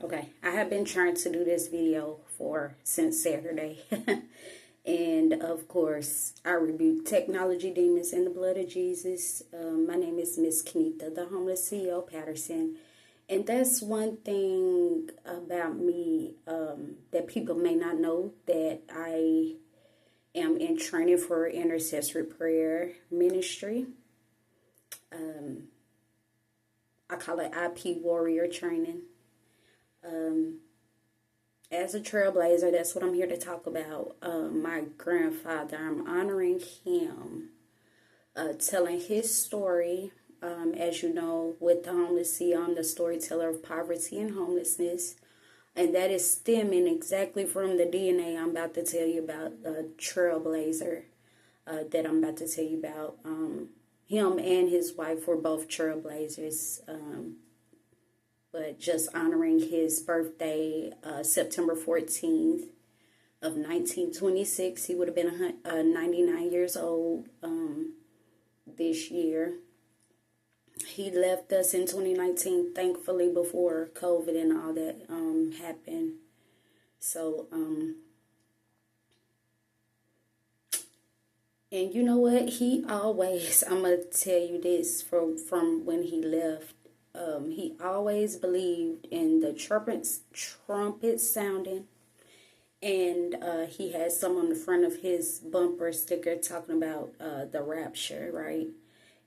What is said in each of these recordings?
Okay, I have been trying to do this video since Saturday. And of course, I rebuke technology demons in the blood of Jesus. My name is Miss Kenita, the homeless CEO Patterson. And that's one thing about me that people may not know, that I am in training for intercessory prayer ministry. I call it IP warrior training. As a trailblazer, that's what I'm here to talk about. My grandfather, I'm honoring him, telling his story. As you know, with the homeless CEO, I'm the storyteller of poverty and homelessness. And that is stemming exactly from the DNA I'm about to tell you about, the trailblazer that I'm about to tell you about. Him and his wife were both trailblazers. But just honoring his birthday, September 14th of 1926. He would have been 99 years old this year. He left us in 2019, thankfully, before COVID and all that happened. So, and you know what? He always, I'm going to tell you this from when he left. He always believed in the trumpet sounding, and he had some on the front of his bumper sticker talking about the rapture, right?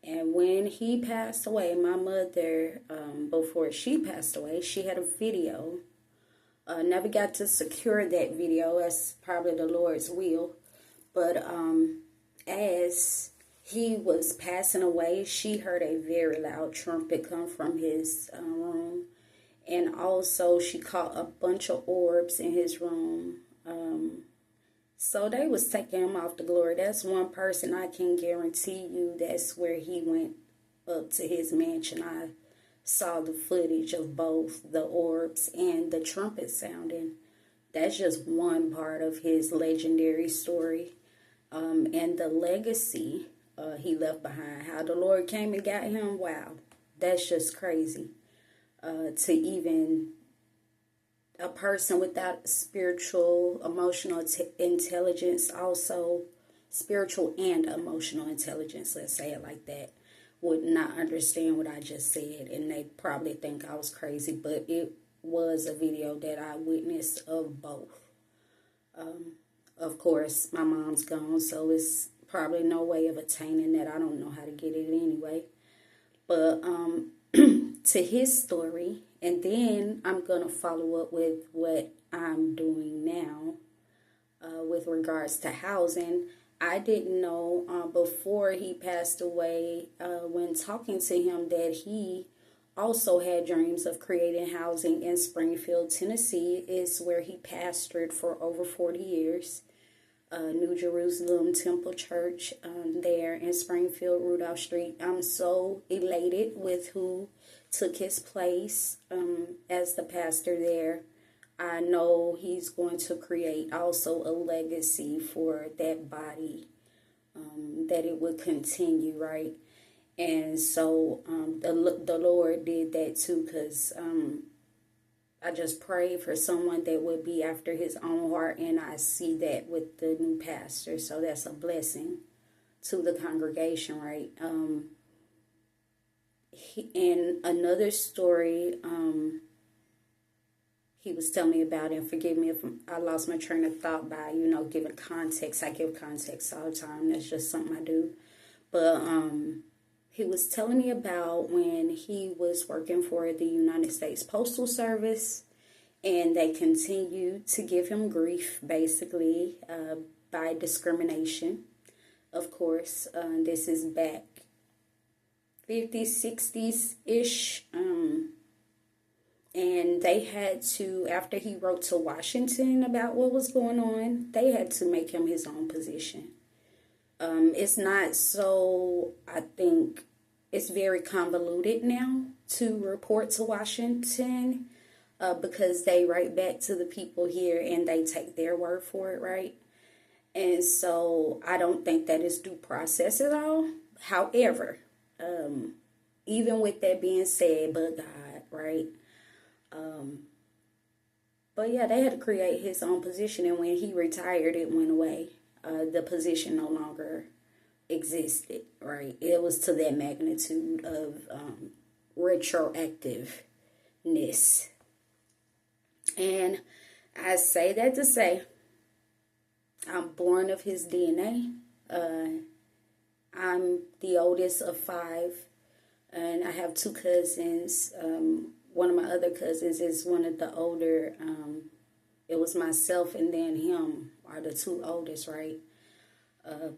And when he passed away, my mother, before she passed away, she had a video. Never got to secure that video. That's probably the Lord's will. But as he was passing away, she heard a very loud trumpet come from his room. And also she caught a bunch of orbs in his room. So they was taking him off to glory. That's one person I can guarantee you that's where he went up to his mansion. I saw the footage of both the orbs and the trumpet sounding. That's just one part of his legendary story. And the legacy he left behind, how the Lord came and got him. Wow, that's just crazy. To even a person without spiritual, emotional intelligence, also spiritual and emotional intelligence, let's say it like that, would not understand what I just said, and they probably think I was crazy, but it was a video that I witnessed of both. Of course, my mom's gone, so it's probably no way of attaining that. I don't know how to get it anyway. But to his story, and then I'm going to follow up with what I'm doing now with regards to housing. I didn't know before he passed away, when talking to him, that he also had dreams of creating housing in Springfield, Tennessee. Is where he pastored for over 40 years. New Jerusalem Temple Church there in Springfield, Rudolph Street. I'm so elated with who took his place as the pastor there. I know he's going to create also a legacy for that body, that it would continue, right? And so the Lord did that too, because I just prayed for someone that would be after his own heart, and I see that with the new pastor. So that's a blessing to the congregation, right? And another story he was telling me about, and forgive me if I lost my train of thought by, giving context. I give context all the time. That's just something I do. But he was telling me about when he was working for the United States Postal Service, and they continued to give him grief, basically, by discrimination. Of course, this is back 50s, 60s-ish, and they had to, after he wrote to Washington about what was going on, they had to make him his own position. It's not so, I think it's very convoluted now to report to Washington because they write back to the people here and they take their word for it, right? And so I don't think that is due process at all. However, even with that being said, but God, right? But yeah, they had to create his own position, and when he retired, it went away. The position no longer existed, right? It was to that magnitude of retroactiveness. And I say that to say, I'm born of his DNA. I'm the oldest of 5, and I have 2 cousins. One of my other cousins is one of the older. It was myself and then him are the 2 oldest, right?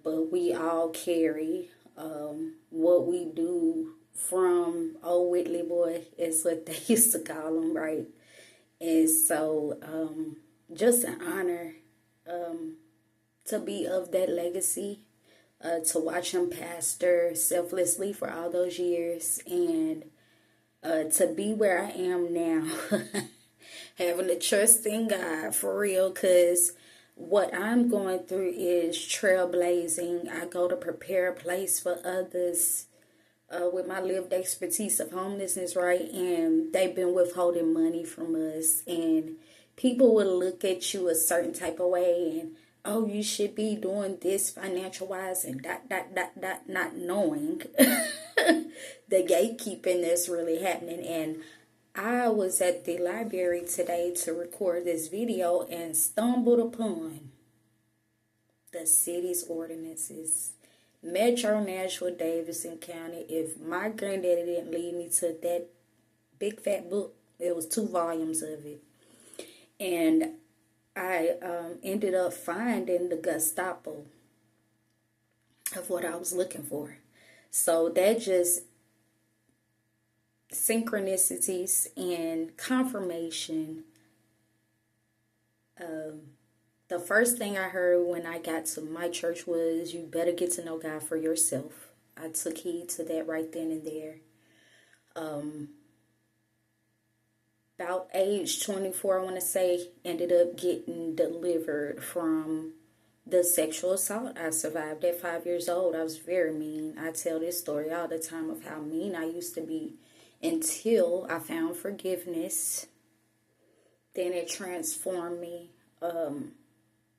But we all carry what we do from old Whitley boy, is what they used to call him, right? And so just an honor to be of that legacy, to watch him pastor selflessly for all those years, and to be where I am now, having to trust in God for real, because what I'm going through is trailblazing. I go to prepare a place for others with my lived expertise of homelessness, right? And they've been withholding money from us, and people will look at you a certain type of way, and oh, you should be doing this financial wise, and not knowing the gatekeeping that's really happening. And I was at the library today to record this video and stumbled upon the city's ordinances. Metro Nashville Davidson County. If my granddaddy didn't lead me to that big fat book, it was 2 volumes of it. And I ended up finding the Gestapo of what I was looking for. So that just synchronicities and confirmation. The first thing I heard when I got to my church was, you better get to know God for yourself. I took heed to that right then and there. About age 24, I want to say, ended up getting delivered from the sexual assault I survived at 5 years old. I was very mean. I tell this story all the time of how mean I used to be until I found forgiveness. Then it transformed me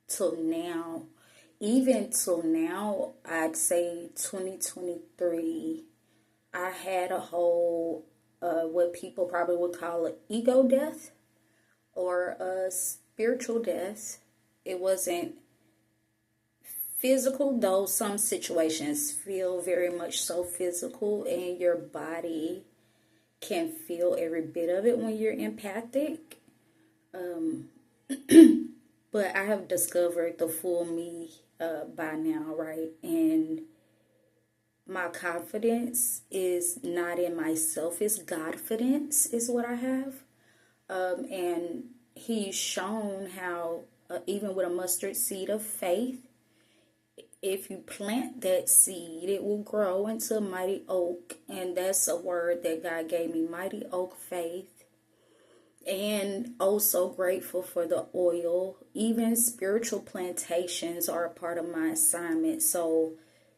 till now. Even till now, I'd say 2023, I had a whole what people probably would call an ego death or a spiritual death. It wasn't physical, though some situations feel very much so physical, and your body can feel every bit of it when you're empathic. But I have discovered the full me by now, right? And my confidence is not in myself, it's Godfidence is what I have. And he's shown how even with a mustard seed of faith, if you plant that seed, it will grow into a mighty oak. And that's a word that God gave me, mighty oak faith. And also grateful for the oil. Even spiritual plantations are a part of my assignment. So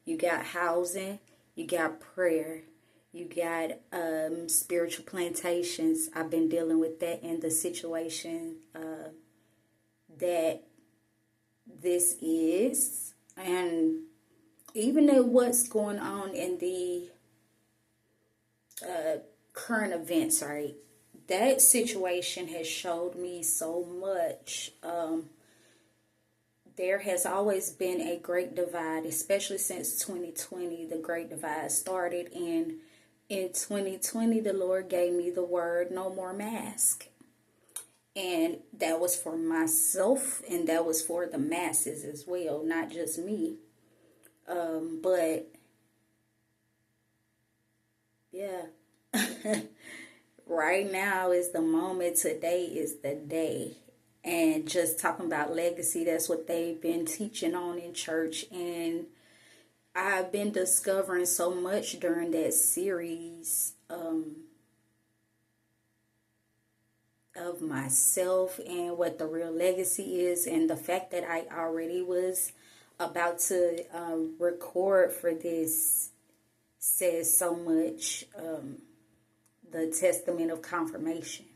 you got housing, you got prayer, you got spiritual plantations. I've been dealing with that in the situation that this is. And even at what's going on in the current events, right? That situation has showed me so much. There has always been a great divide, especially since 2020. The great divide started, and in 2020, the Lord gave me the word, no more mask. And that was for myself, and that was for the masses as well, not just me. But yeah. Right now is the moment. Today is the day. And just talking about legacy, that's what they've been teaching on in church. And I've been discovering so much during that series of myself and what the real legacy is. And the fact that I already was about to record for this says so much. The testament of confirmation.